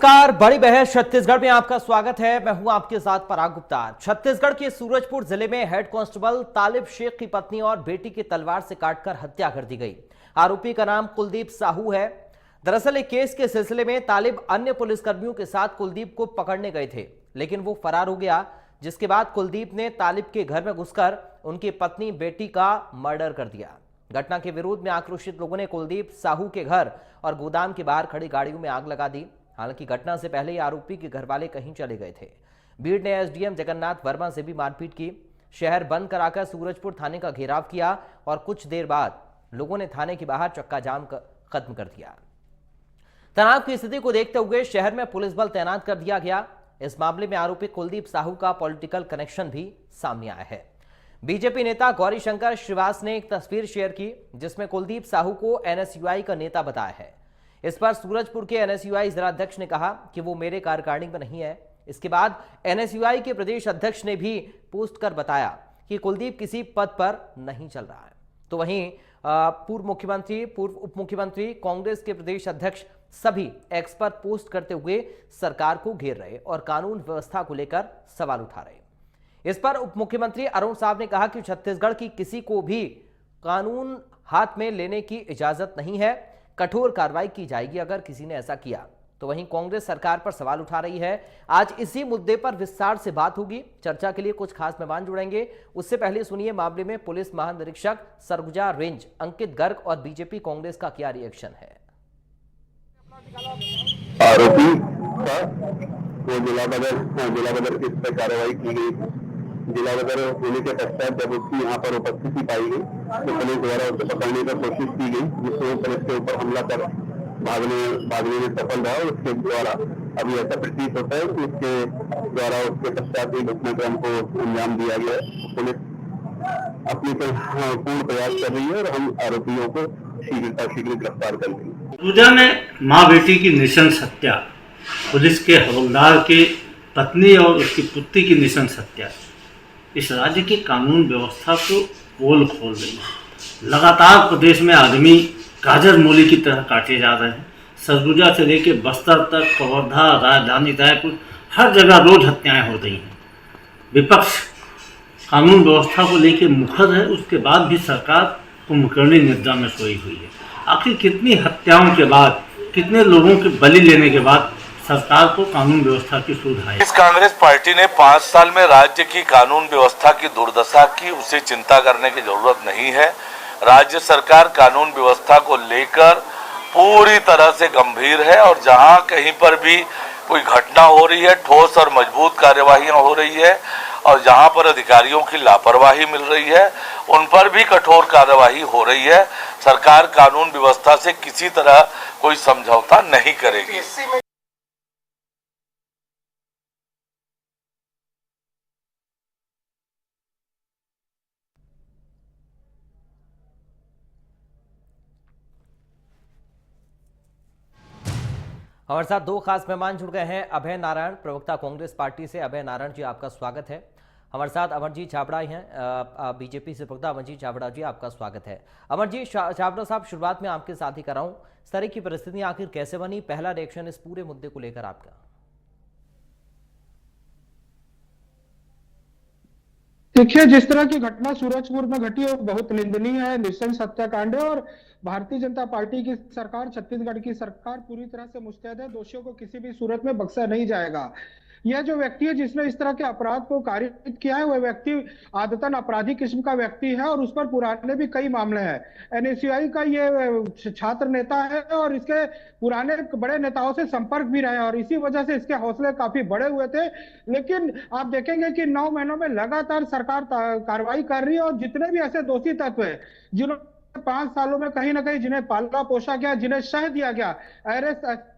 नमस्कार, बड़ी बहस छत्तीसगढ़ में आपका स्वागत है। मैं हूं आपके साथ पराग गुप्ता। छत्तीसगढ़ के सूरजपुर जिले में हेड कांस्टेबल तालिब शेख की पत्नी और बेटी की तलवार से काटकर हत्या कर दी गई। आरोपी का नाम कुलदीप साहू है। दरअसल एक केस के सिलसिले में तालिब अन्य पुलिसकर्मियों के साथ कुलदीप को पकड़ने गए थे, लेकिन वो फरार हो गया, जिसके बाद कुलदीप ने तालिब के घर में घुसकर उनकी पत्नी बेटी का मर्डर कर दिया। घटना के विरोध में आक्रोशित लोगों ने कुलदीप साहू के घर और गोदाम के बाहर खड़ी गाड़ियों में आग लगा दी। हालांकि घटना से पहले ही आरोपी के घर वाले कहीं चले गए थे। भीड़ ने एसडीएम जगन्नाथ वर्मा से भी मारपीट की, शहर बंद कराकर सूरजपुर थाने का घेराव किया और कुछ देर बाद लोगों ने थाने के बाहर चक्का जाम खत्म कर दिया। तनाव की स्थिति को देखते हुए शहर में पुलिस बल तैनात कर दिया गया। इस मामले में आरोपी कुलदीप साहू का पॉलिटिकल कनेक्शन भी सामने आया है। बीजेपी नेता गौरीशंकर श्रीवास ने एक तस्वीर शेयर की, जिसमें कुलदीप साहू को एनएसयूआई का नेता बताया है। इस पर सूरजपुर के एनएसयूआई जिलाध्यक्ष ने कहा कि वो मेरे कार्यकारिणी में नहीं है। इसके बाद एनएसयूआई के प्रदेश अध्यक्ष ने भी पोस्ट कर बताया कि कुलदीप किसी पद पर नहीं चल रहा है। तो वहीं पूर्व उप मुख्यमंत्री, कांग्रेस के प्रदेश अध्यक्ष सभी एक्स पर पोस्ट करते हुए सरकार को घेर रहे और कानून व्यवस्था को लेकर सवाल उठा रहे। इस पर उप मुख्यमंत्री अरुण साव ने कहा कि छत्तीसगढ़ की किसी को भी कानून हाथ में लेने की इजाजत नहीं है, कठोर कार्रवाई की जाएगी अगर किसी ने ऐसा किया। तो वहीं कांग्रेस सरकार पर सवाल उठा रही है। आज इसी मुद्दे पर विस्तार से बात होगी। चर्चा के लिए कुछ खास मेहमान जुड़ेंगे। उससे पहले सुनिए मामले में पुलिस महानिरीक्षक सरगुजा रेंज अंकित गर्ग और बीजेपी कांग्रेस का क्या रिएक्शन है। आरोपी का वो जिला बदर इस पर कार्रवाई की गई। जिला बदर होने के पश्चात जब उसकी यहाँ पर उपस्थिति पाई गई तो पुलिस द्वारा उसे पकड़ने की कोशिश की गई, जिसमें पुलिस के ऊपर हमला कर भागने में सफल रहा। उसके द्वारा अभी ऐसा प्रतीत होता है कि उसके द्वारा उसके पश्चात ही घटनाक्रम को अंजाम दिया गया है। पुलिस अपनी पूर्ण प्रयास कर रही है और हम आरोपियों को शीघ्र गिरफ्तार कर लेंगे। सरगुजा में मां बेटी की नृशंस हत्या, पुलिस के हवलदार की पत्नी और उसकी पुत्री की नृशंस हत्या इस राज्य की कानून व्यवस्था को पोल खोल रही है। लगातार प्रदेश में आदमी गाजर मूली की तरह काटे जा रहे हैं। सरगुजा से लेकर बस्तर तक, कवर्धा, राजधानी रायपुर, हर जगह रोज हत्याएं हो रही हैं। विपक्ष कानून व्यवस्था को लेकर मुखर है, उसके बाद भी सरकार कुंभकर्णी निद्रा में सोई हुई है। आखिर कितनी हत्याओं के बाद, कितने लोगों के बलि लेने के बाद सरकार को कानून व्यवस्था की सुध आई। इस कांग्रेस पार्टी ने 5 साल में राज्य की कानून व्यवस्था की दुर्दशा की, उसे चिंता करने की जरूरत नहीं है। राज्य सरकार कानून व्यवस्था को लेकर पूरी तरह से गंभीर है और जहां कहीं पर भी कोई घटना हो रही है, ठोस और मजबूत कार्यवाहियां हो रही है और जहां पर अधिकारियों की लापरवाही मिल रही है, उन पर भी कठोर कार्यवाही हो रही है। सरकार कानून व्यवस्था से किसी तरह कोई समझौता नहीं करेगी। हमारे साथ दो खास मेहमान जुड़ गए हैं। अभय नारायण, प्रवक्ता कांग्रेस पार्टी से। अभय नारायण जी, आपका स्वागत है। हमारे साथ अमरजीत छाबड़ा हैं, बीजेपी से प्रवक्ता। अमरजीत छाबड़ा जी, आपका स्वागत है। अमरजीत छाबड़ा साहब, शुरुआत में आपके साथ ही कर रहा हूं। इस तरह की परिस्थितियां आखिर कैसे बनी? पहला रिएक्शन इस पूरे मुद्दे को लेकर आपका। देखिए, जिस तरह की घटना सूरजपुर में घटी है वो बहुत निंदनीय है, नृशंस हत्याकांड है और भारतीय जनता पार्टी की सरकार, छत्तीसगढ़ की सरकार पूरी तरह से मुस्तैद है। दोषियों को किसी भी सूरत में बख्शा नहीं जाएगा। यह जो व्यक्ति है जिसने इस तरह के अपराध को कारित किया है, वह व्यक्ति आदतन अपराधी किस्म का व्यक्ति है और उस पर पुराने भी कई मामले हैं। एनएसयूआई का ये छात्र नेता है और इसके पुराने बड़े नेताओं से संपर्क भी रहे और इसी वजह से इसके हौसले काफी बड़े हुए थे। लेकिन आप देखेंगे कि 9 महीनों में लगातार सरकार कार्रवाई कर रही है और जितने भी ऐसे दोषी तत्व है जिन्होंने 5 सालों में कहीं ना कहीं जिन्हें पाला पोषा गया, जिन्हें शह दिया गया, अरेस्ट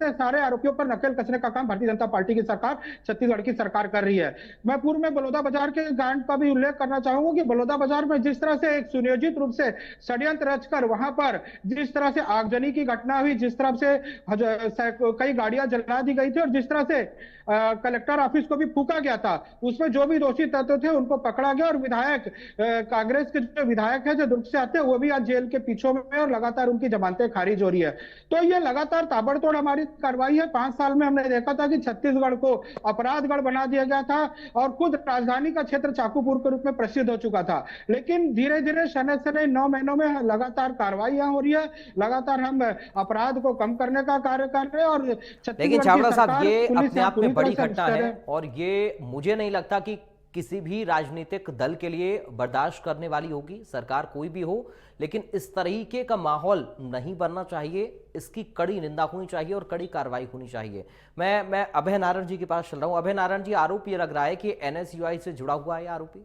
सारे आरोपियों पर नकेल कसने का काम भारतीय जनता पार्टी की सरकार, छत्तीसगढ़ की सरकार कर रही है। मैं पूर्व में बलौदा बाजार के कांड का भी उल्लेख करना चाहूंगा कि बलौदा बाजार में जिस तरह से एक सुनियोजित रूप से षड्यंत्र रचकर वहां पर जिस तरह से आगजनी की घटना हुई, जिस तरह से कई गाड़ियां जला दी गई थी और जिस तरह से कलेक्टर ऑफिस को भी फूका गया था, उसमें जो भी दोषी तत्व थे उनको पकड़ा गया और विधायक, कांग्रेस के जो विधायक है जो दुर्ग से आते हैं, वो भी आज जेल के पीछों में और लगातार उनकी जमानतें खारिज हो रही है। तो ये लगातार ताबड़तोड़ हमारी कार्रवाई है। 5 साल में हमने देखा था कि छत्तीसगढ़ को अपराधगढ़ बना दिया गया था और खुद राजधानी का क्षेत्र चाकूपुर के रूप में प्रसिद्ध हो चुका था। लेकिन धीरे धीरे शनै शनै 9 महीनों में लगातार कार्रवाइयां हो रही है, लगातार हम अपराध को कम करने का कार्य कर रहे हैं। और लेकिन छाबड़ा साहब, ये अपने आप में बड़ी घटना है और ये मुझे नहीं लगता कि किसी भी राजनीतिक दल के लिए बर्दाश्त करने वाली होगी, सरकार कोई भी हो। लेकिन इस तरीके का माहौल नहीं बनना चाहिए, इसकी कड़ी निंदा होनी चाहिए और कड़ी कार्रवाई होनी चाहिए। मैं अभय नारायण जी के पास चल रहा हूं। अभय नारायण जी, आरोप ये लग रहा है कि NSUI से जुड़ा हुआ है आरोपी,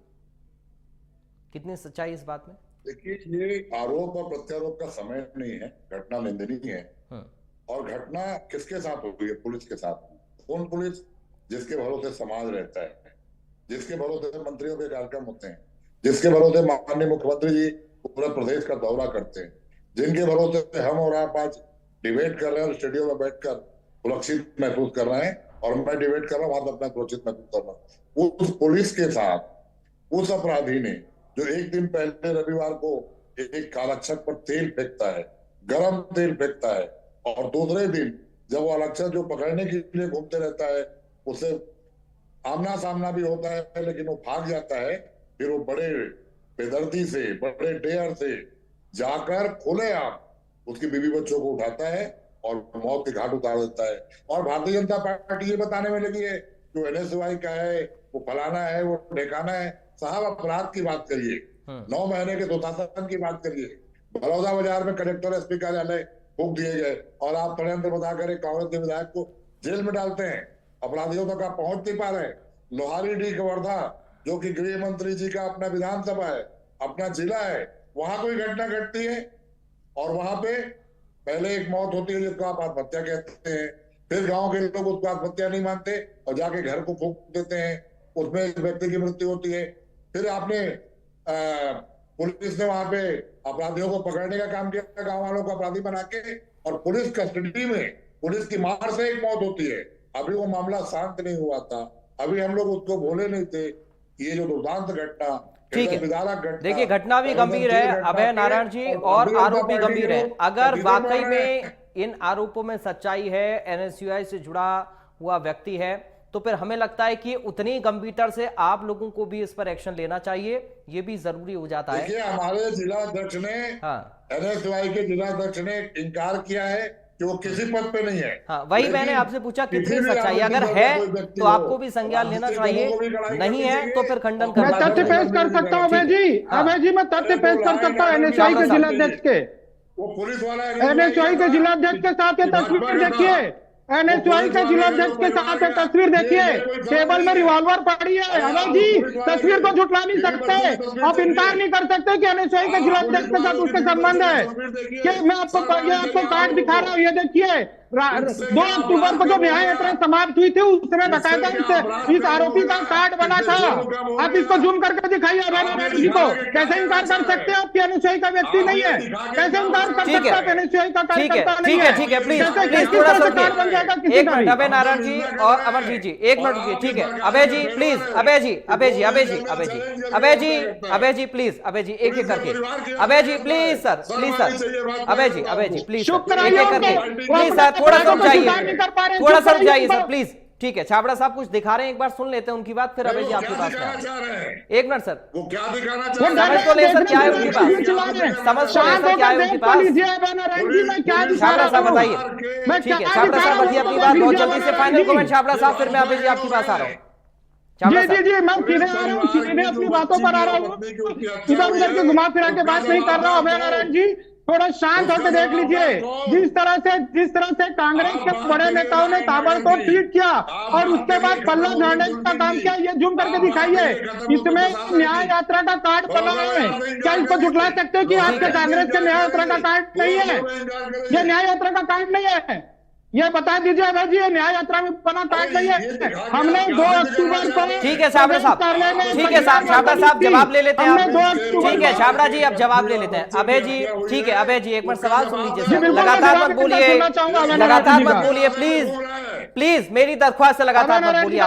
कितनी सच्चाई इस बात में? देखिए, ये आरोप और प्रत्यारोप का समय नहीं है, घटना निंदनीय है। और घटना किसके साथ हुई है? पुलिस के साथ। कौन पुलिस? जिसके भरोसे समाज रहता है, जिसके भरोसे मंत्रियों के कार्यक्रम होते हैं, जिसके भरोसे माननीय मुख्यमंत्री जी पूरे प्रदेश का दौरा करते हैं, जिनके भरोसे हम और आप आज डिबेट कर रहे हैं और स्टूडियो में बैठकर सुरक्षित महसूस कर रहे हैं। और मैं डिबेट कर रहा हूँ, वहां अपना सुरक्षित महसूस कर रहा हूँ। उस पुलिस के साथ उस अपराधी ने, जो एक दिन पहले रविवार को एक आरक्षक पर तेल फेंकता है, गरम तेल फेंकता है, और दूसरे दिन जब वो आरक्षक जो पकड़ने के लिए घूमते रहता है, उससे आमना सामना भी होता है, लेकिन वो भाग जाता है। फिर वो बड़े बेदर्दी से, बड़े डेयर से जाकर खुलेआम उसकी बीवी बच्चों को उठाता है और मौत के घाट उतार देता है। और भारतीय जनता पार्टी ये बताने में लगी है जो NSUI का है, वो फलाना है, वो ठिकाना है। साहब, अपराध की बात करिए, 9 महीने के सुशासन की बात करिए। बड़ौदा बाजार में कलेक्टर SP कार्यालय फूंक दिए गए और आप षड्यंत्र बताकर एक कांग्रेस के विधायक को जेल में डालते हैं। अपराधियों तक आप पहुंच नहीं पा रहे। लोहारी कवर्धा, जो कि गृह मंत्री जी का अपना विधानसभा है, अपना जिला है, वहां कोई घटना घटती है और वहां पे पहले एक मौत होती है जिसको आप आत्महत्या कहते हैं। फिर गांव के लोग उसको आत्महत्या नहीं मानते और जाके घर को फूंक देते हैं, उसमें एक व्यक्ति की मृत्यु होती है। फिर आपने पुलिस ने वहां पे अपराधियों को पकड़ने का काम किया, गांव वालों को अपराधी बना के, और पुलिस कस्टडी में पुलिस की मार से एक मौत होती है। अभी वो मामला शांत नहीं हुआ था, अभी हम लोग उसको भूले नहीं थे। ये जो दुर्दांत घटना, ठीक है, देखिए घटना भी गंभीर है अभय नारायण जी, और आरोप भी गंभीर है। अगर वाकई में इन आरोपों में सच्चाई है, NSUI से जुड़ा हुआ व्यक्ति है, तो फिर हमें लगता है कि उतनी गंभीरता से आप लोगों को भी इस पर एक्शन लेना चाहिए, ये भी जरूरी हो जाता है। देखिए, हमारे जिला अध्यक्ष ने, NSUI के जिला अध्यक्ष ने इनकार किया है कि वो किसी पद पे नहीं है। हाँ, वही मैंने आपसे पूछा कितनी सच्चाई, अगर है तो आपको भी संज्ञान लेना चाहिए, नहीं है तो फिर खंडन करना। मैं तथ्य पेश कर सकता हूँ अभय जी, मैं तथ्य पेश कर सकता हूँ NSUI के जिलाध्यक्ष के। वो पुलिस वाला NSUI के जिलाध्यक्ष के साथ ये तस्वीर देखिए, NSUI के जिलाध्यक्ष के साथ ये तस्वीर देखिए, टेबल में रिवॉल्वर पड़ी है। अभय जी, तस्वीर को झुटला नहीं सकते, आप इनकार नहीं कर सकते कि NSUI के जिलाध्यक्ष के साथ उसके संबंध है। कि मैं आपको कार्ड दिखा रहा हूँ, ये देखिए, 2 अक्टूबर को जो न्याय यात्रा समाप्त हुई थी, उसमें बकायदा इस आरोपी का कार्ड बना था। आप इसको जूम करके दिखाइए अभय नारायण जी को। कैसे इनकार कर सकते हैं आप कि NSUI का व्यक्ति नहीं है? कैसे इनकार कर सकते हैं NSUI का कार्यकर्ता नहीं है? ठीक है, प्लीज थोड़ा सा रुकिए, एक मिनट अभय नारायण जी और अमरजीत जी, एक मिनट रुकिए। ठीक है अभय ji, please, Abhay ji please, अभय जी एक एक करके, Abhay ji please sir, Abhay ji please, एक एक करके प्लीज सर, थोड़ा समझाइए सर प्लीज। ठीक है, छाबड़ा साहब कुछ दिखा रहे हैं, एक बार सुन लेते हैं उनकी बात, फिर अभय जी आपके पास एक मिनट सर। वो क्या दिखाना समझ तो ले सर, क्या है उनके पास, समझ तो ले सर क्या है उनके पास। छाबड़ा साहब बताइए। ठीक है छाबड़ा साहब बताइए अपनी बात बहुत जल्दी से, फाइनल कमेंट छाबड़ा साहब, फिर मैं अभय जी आपके पास आ रहा हूँ। जी, मैं सीधे आ रहा हूँ, सीधे अपनी बातों पर आ रहा हूँ, इधर उधर के घुमा फिरा के बात नहीं कर रहा हूँ। अभय नारायण जी थोड़ा शांत होकर देख लीजिए, जिस तरह से कांग्रेस के बड़े नेताओं ने ताबड़तोड़ ट्वीट किया और उसके बाद पल्ला झाड़ने का काम किया, ये जूम करके दिखाइए। इसमें न्याय यात्रा का कार्ड पड़ा है, क्या इसको झुठला सकते हैं कि आपके कांग्रेस के न्याय यात्रा का कार्ड नहीं है? ये न्याय यात्रा का कार्ड नहीं है, ये बता दीजिए अभय जी, न्याय यात्रा में बना कार्ड नहीं है। हमने 2 अक्टूबर को, ठीक है छाबड़ा साहब, ठीक है छाबड़ा साहब जवाब ले लेते हैं। ठीक है छाबड़ा जी, अब जवाब ले लेते हैं अभय जी। ठीक है अभय जी, एक मिनट सवाल सुन लीजिए, लगातार मत बोलिए, प्लीज, मेरी दरख्वास्त से लगातार मत बोलिए।